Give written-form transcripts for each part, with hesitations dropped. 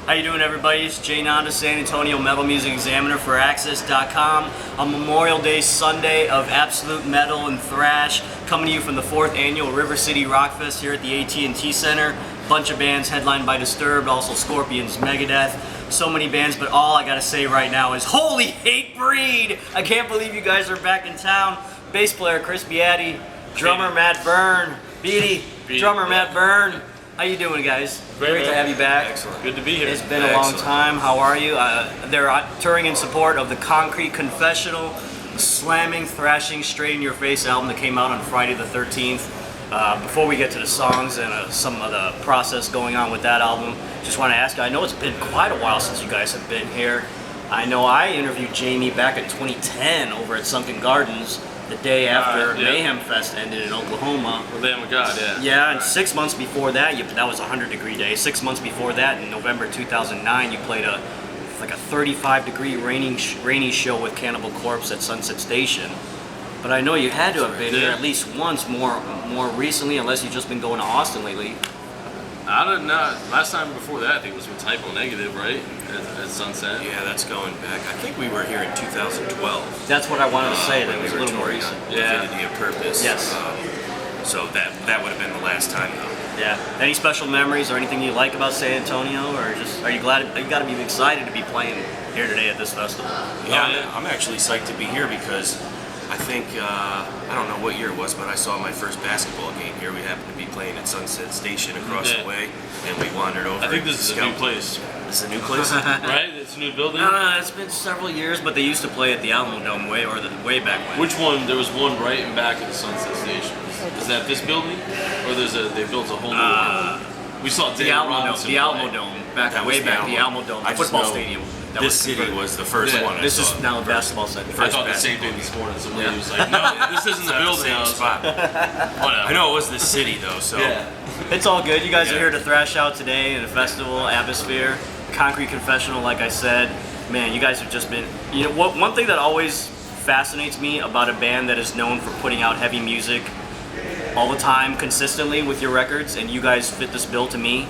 How you doing, everybody? It's Jay Nanda, San Antonio Metal Music Examiner for Access.com. On Memorial Day Sunday of absolute metal and thrash, coming to you from the 4th annual River City Rockfest here at the AT&T Center. Bunch of bands headlined by Disturbed, also Scorpions, Megadeth. So many bands, but all I gotta say right now is holy Hatebreed! I can't believe you guys are back in town. Bass player Chris Beatty, drummer Matt Byrne, Beatty, drummer Matt Byrne. How you doing, guys? Great to have you back. Excellent. Good to be here. It's been a long time. How are you? They're touring in support of the Concrete Confessional, slamming, thrashing, straight in your face album that came out on Friday the 13th. Before we get to the songs and some of the process going on with that album, just want to ask you, I know it's been quite a while since you guys have been here. I know I interviewed Jamie back in 2010 over at Sunken Gardens, the day after Mayhem Fest ended in Oklahoma. Well, Lamb of God, yeah. Yeah, and 6 months before that, that was a 100-degree day. 6 months before that, in November 2009, you played a 35-degree rainy show with Cannibal Corpse at Sunset Station. But I know you had to have been here at least once more recently, unless you've just been going to Austin lately. I don't know. Last time before that, I think it was with Typo Negative, right? At Sunset. Yeah, that's going back. I think we were here in 2012. That's what I wanted to say. That we was a were little more touring recent. on Divinity of Purpose. Yes. So that would have been the last time, though. Yeah. Any special memories or anything you like about San Antonio, or just are you glad? You got to be excited to be playing here today at this festival. Yeah, I'm actually psyched to be here because I think I don't know what year it was, but I saw my first basketball game here. We happened to be playing at Sunset Station across the way, and we wandered over. I think this is a new place. This is a new place, right? It's a new building. It's been several years, but they used to play at the Alamo Dome way back when. Which one? There was one right in back of the Sunset Station. Is that this building, or they built a whole new one? We saw the Alamo Dome way back. The Alamo Dome, the football stadium. This city was the first one. This is now a basketball center. I thought the same thing this morning. Somebody was like, "No, this isn't the building." Same spot. Whatever. I know it was the city though, so it's all good. You guys are here to thrash out today in a festival atmosphere. Concrete Confessional, like I said, man, you guys have just been. You know what? One thing that always fascinates me about a band that is known for putting out heavy music all the time, consistently with your records, and you guys fit this bill to me.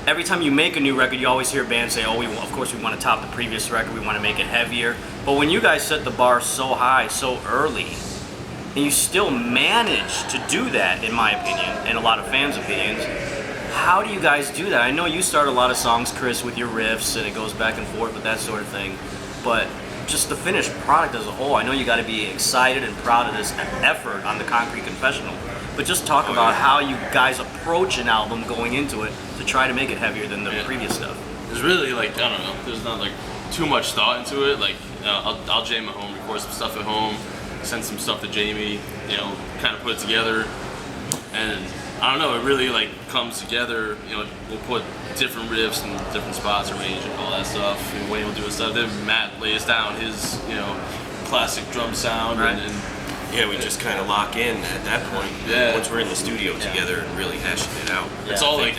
Every time you make a new record, you always hear bands say, of course we want to top the previous record, we want to make it heavier. But when you guys set the bar so high, so early, and you still manage to do that, in my opinion, and a lot of fans' opinions, how do you guys do that? I know you start a lot of songs, Chris, with your riffs, and it goes back and forth with that sort of thing, but just the finished product as a whole, I know you got to be excited and proud of this effort on the Concrete Confessional. But just talk about how you guys approach an album going into it to try to make it heavier than the previous stuff. There's really I don't know. There's not too much thought into it. I'll jam at home, record some stuff at home, send some stuff to Jamie. Kind of put it together, and I don't know. It really comes together. We'll put different riffs in different spots, arrange and all that stuff. And Wayne will do his stuff. Then Matt lays down his classic drum sound and yeah, we just kind of lock in at that point. Yeah. Once we're in the studio together and really hashing it out. Yeah. It's all that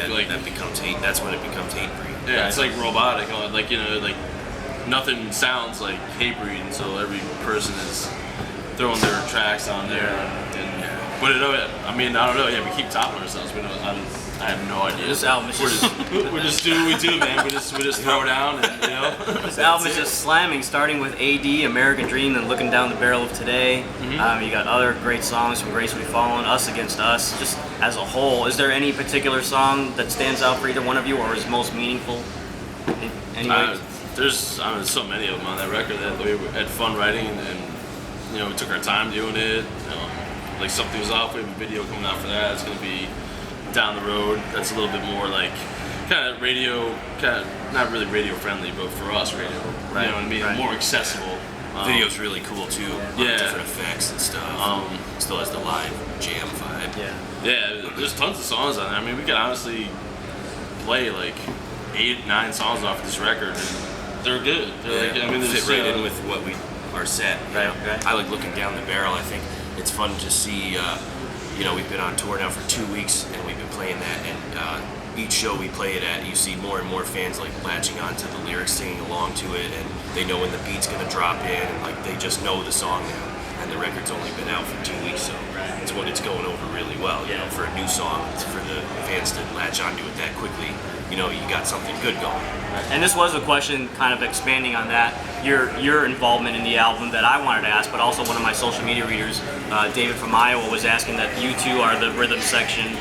becomes hate. That's when it becomes Hatebreed. Yeah, it's robotic. Nothing sounds like Hatebreed until every person is throwing their tracks on there and put it up. I mean, I don't know. Yeah, we keep topping ourselves. I have no idea. This album is we just do what we do, man. We just throw down and This album is just slamming, starting with AD, American Dream, and Looking Down the Barrel of Today. You got other great songs from Grace We Fallen, Us Against Us, just as a whole. Is there any particular song that stands out for either one of you or is most meaningful? There's so many of them on that record that we had fun writing and we took our time doing it. Something Was Off, we have a video coming out for that. It's going to be down the road. That's a little bit more kind of radio, not really radio friendly, but for us radio, right? You know what I mean? Right. More accessible. Video's really cool too. Different effects and stuff. Still has the live jam vibe. Yeah, there's tons of songs on there. I mean, we could honestly play 8, 9 songs off of this record, and they're good. They're they fit right in with what we are set. Right. I like Looking Down the Barrel. I think it's fun to see. We've been on tour now for 2 weeks, and we've been playing that. And each show we play it at, you see more and more fans latching onto the lyrics, singing along to it, and they know when the beat's gonna drop in, and they just know the song now. And the record's only been out for 2 weeks, so it's going over really well. For a new song, for the fans to latch onto it that quickly. you know, you got something good going. And this was a question kind of expanding on that, your involvement in the album that I wanted to ask, but also one of my social media readers, David from Iowa, was asking that you two are the rhythm section.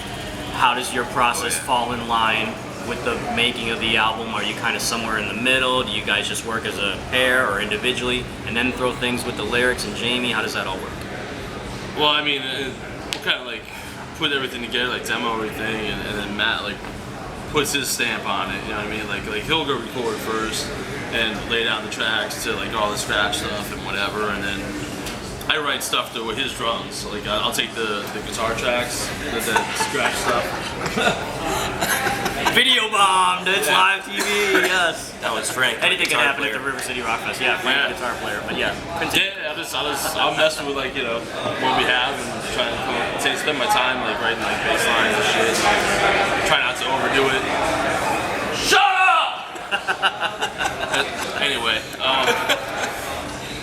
How does your process fall in line with the making of the album? Are you kind of somewhere in the middle? Do you guys just work as a pair or individually and then throw things with the lyrics and Jamie? How does that all work? Well, I mean, we'll kind of like put everything together, like demo everything, and then Matt like puts his stamp on it. You know what I mean? Like he'll go record first and lay down the tracks to like all the scratch stuff and whatever, and then I write stuff to his drums. Like I'll take the guitar tracks, the scratch stuff. Video bombed! It's live TV, yes. That was Frank. Anything can happen player. at the River City Rockfest. Yeah, Frank, guitar player. But yeah, continue. Yeah, I'll mess with like, you know, what we have and try to spend my time like writing like bass lines and shit. And try not to overdo it. Shut up! Anyway,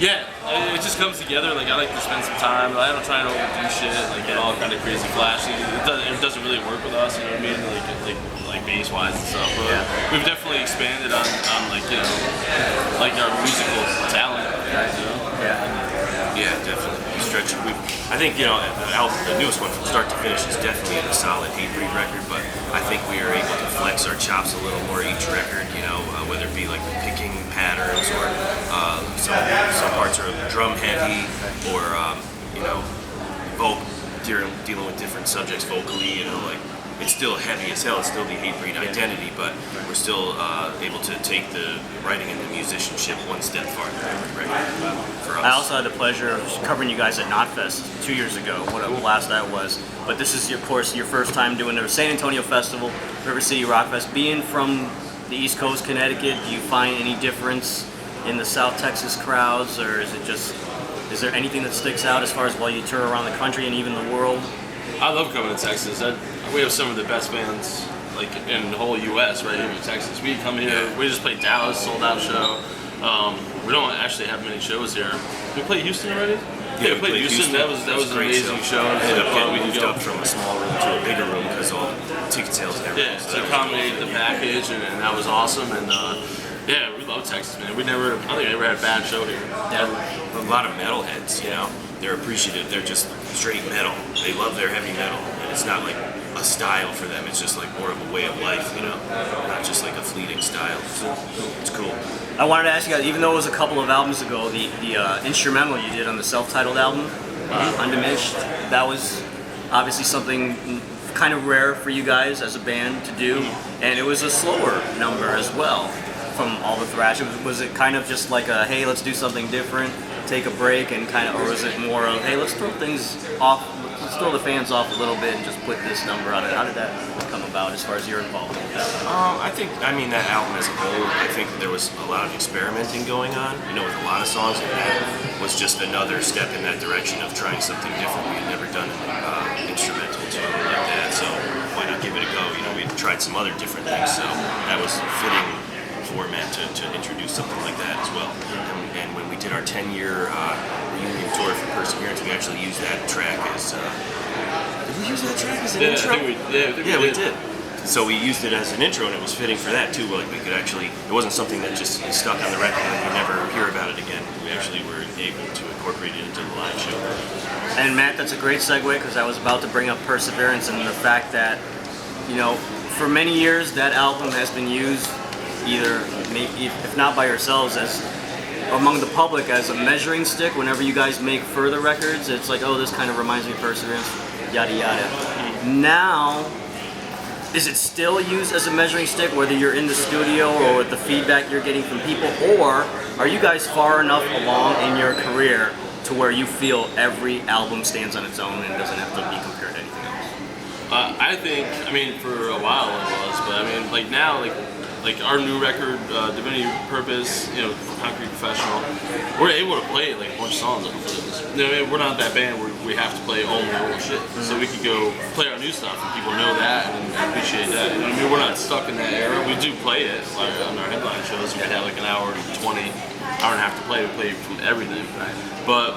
yeah, it just comes together. Like I like to spend some time. I don't try to overdo shit, like get all kind of crazy flashy. It doesn't really work with us. You know what I mean? Like bass wise and stuff. But we've definitely expanded on like, you know, like our musical talent. You know? Yeah, definitely. I think, you know, the newest one from start to finish is definitely a solid Hatebreed record, but I think we are able to flex our chops a little more each record, you know, whether it be like the picking patterns or some parts are drum heavy or, you know, dealing with different subjects vocally, you know, like it's still heavy as hell, it's still the Hatebreed identity, but we're still able to take the writing and the musicianship one step farther for us. I also had the pleasure of covering you guys at Knotfest 2 years ago. What a blast that was. But this is, of course, your first time doing the San Antonio Festival, River City Rockfest. Being from the East Coast, Connecticut, do you find any difference in the South Texas crowds, or is there anything that sticks out as far as while you tour around the country and even the world? I love coming to Texas. We have some of the best bands like in the whole U.S. right here in Texas. We come here. We just played Dallas, sold out show. We don't actually have many shows here. Did we play Houston already? Yeah, we played Houston. That was an amazing show. We moved up from a small room to a bigger room because all the ticket sales and everything. Yeah, to accommodate the package, and that was awesome. And yeah, we love Texas, man. I don't think I ever had a bad show here. Yeah, a lot of metalheads, you know. They're appreciative. They're just straight metal. They love their heavy metal, and it's not like a style for them. It's just like more of a way of life, you know, not just like a fleeting style. So it's cool. I wanted to ask you guys, even though it was a couple of albums ago, the instrumental you did on the self-titled album, Undiminished, that was obviously something kind of rare for you guys as a band to do, and it was a slower number as well from all the thrash. Was it kind of just like a, hey, let's do something different, take a break, and kind of, or was it more of, hey, let's throw things off, let's throw the fans off a little bit and just put this number on it? How did that come about as far as your involvement with that? I mean, that album as a whole, I think there was a lot of experimenting going on, you know, with a lot of songs, and that was just another step in that direction of trying something different. We had never done an instrumental to it like that, so why not give it a go? You know, we had tried some other different things, so that was a fitting format to introduce something like that as well. And when we did our 10-year reunion tour for Perseverance, we actually used that track as did we use that track as an intro? We did. So we used it as an intro, and it was fitting for that too. Like we could actually, it wasn't something that just stuck on the record and we never hear about it again. We actually were able to incorporate it into the live show. And Matt, that's a great segue, because I was about to bring up Perseverance and the fact that, you know, for many years that album has been used either, if not by yourselves, as among the public as a measuring stick. Whenever you guys make further records, it's like, oh, this kind of reminds me of Perseverance, yada yada. Now, is it still used as a measuring stick, whether you're in the studio or with the feedback you're getting from people, or are you guys far enough along in your career to where you feel every album stands on its own and doesn't have to be compared to anything else? I think, I mean, for a while it was, but I mean, like now, like our new record, Divinity Purpose, you know, Concrete Professional, we're able to play like a bunch of songs off of this. You know, I mean, we're not that band where we have to play only old shit. So we could go play our new stuff and people know that and appreciate that. You know, I mean, we're not stuck in that era. We do play it like on our headline shows. We have like an hour and 20, hour and a half to play. We play from everything. Right? But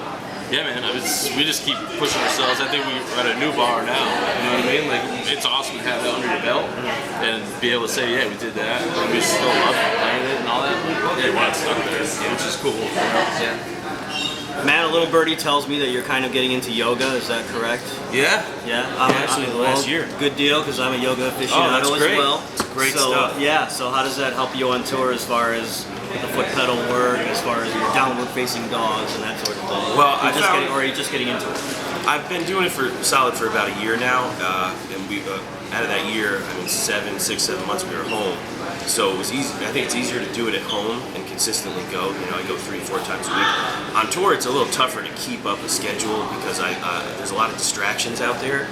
Yeah, man. We just keep pushing ourselves. I think we're at a new bar now. You know what I mean? Like, it's awesome to have that under your belt and be able to say, yeah, we did that. And we still love playing it and all that. Yeah, we want it stuck there, which is cool. Yeah. Matt, a little birdie tells me that you're kind of getting into yoga. Is that correct? Yeah. Yeah. Actually, the last year. Good deal, because I'm a yoga aficionado that's great. as well. It's great so, stuff. Yeah. So how does that help you on tour as far as the foot pedal work, as far as your downward facing dogs and that sort of thing? Well, or are you just getting into it? I've been doing it for about a year now, and we out of that year, I mean, 6, 7 months we were home, so it was easy. I think it's easier to do it at home and consistently go. You know, I go 3-4 times a week. On tour, it's a little tougher to keep up a schedule because there's a lot of distractions out there.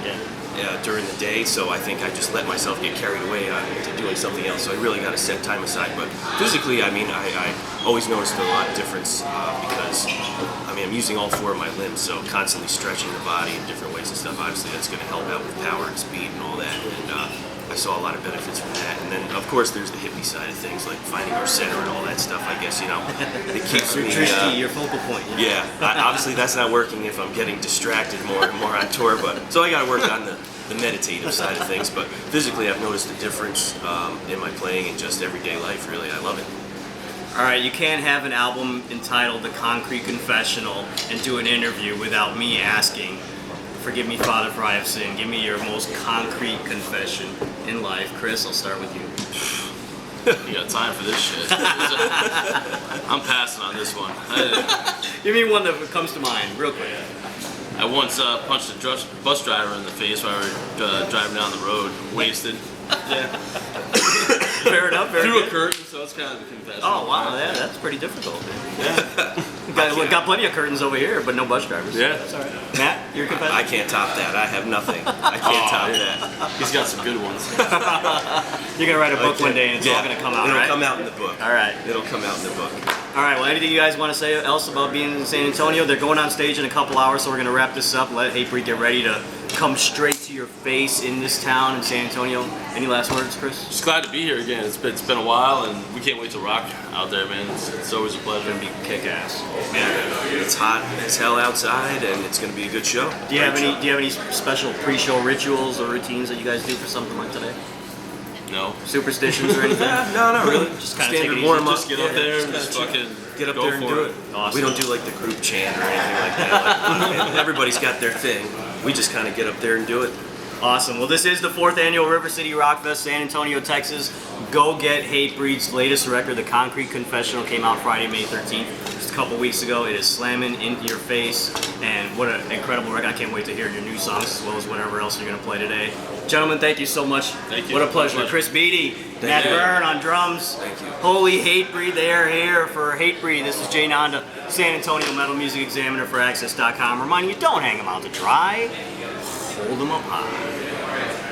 During the day, so I think I just let myself get carried away to doing something else. So I really got to set time aside. But physically, I mean, I always noticed a lot of difference because I mean, I'm using all 4 of my limbs, so constantly stretching the body in different ways and stuff. Obviously, that's going to help out with power and speed and all that. And I saw a lot of benefits from that. And then, of course, there's the hippie side of things, like finding your center and all that stuff. I guess it keeps me. Your focal point. Yeah, obviously that's not working if I'm getting distracted more and more on tour. But so I got to work on the meditative side of things. But physically, I've noticed a difference in my playing and just everyday life. Really, I love it. All right, you can't have an album entitled The Concrete Confessional and do an interview without me asking, forgive me, Father, for I have sinned. Give me your most concrete confession in life. Chris, I'll start with you. You got time for this shit. I'm passing on this one. Give me one that comes to mind, real quick. I once punched a bus driver in the face while we were driving down the road, wasted. Yeah. Fair enough. Through a curtain, so it's kind of a confession. Oh wow, yeah, that's pretty difficult. Yeah. got plenty of curtains over here, but no bus drivers. Yeah, that's all right. Matt, your confession? I can't top that. I have nothing. I can't top that. He's got some good ones. You're gonna write a book one day, and it's all gonna come out. It'll right? come out in the book. All right. It'll come out in the book. All right. Well, anything you guys want to say else about being in San Antonio? They're going on stage in a couple hours, so we're gonna wrap this up. Let Hatebreed get ready to come straight to your face in this town in San Antonio. Any last words, Chris? Just glad to be here again. It's been a while, and we can't wait to rock out there, man. It's always a pleasure. It's gonna be kick-ass. It's hot as hell outside, and it's going to be a good show. Do you have any special pre-show rituals or routines that you guys do for something like today? No. Superstitions or anything? No, not really. Just kind of take it easy. warm up. Just get up there and just fucking get up go there and for do it. it. Awesome. We don't do like the group chant or anything like that. Like, everybody's got their thing. We just kind of get up there and do it. Awesome. Well, this is the 4th annual River City Rockfest, San Antonio, Texas. Go get Hatebreed's latest record, The Concrete Confessional, came out Friday, May 13th, just a couple weeks ago. It is slamming into your face, and what an incredible record. I can't wait to hear your new songs as well as whatever else you're going to play today. Gentlemen, thank you so much. Thank you. What a pleasure. Chris Beatty, Matt you. Byrne on drums. Thank you. Holy Hatebreed, they are here for Hatebreed. This is Jay Nanda, San Antonio Metal Music Examiner for Access.com. Reminding you, don't hang them out to dry. Hold them up high.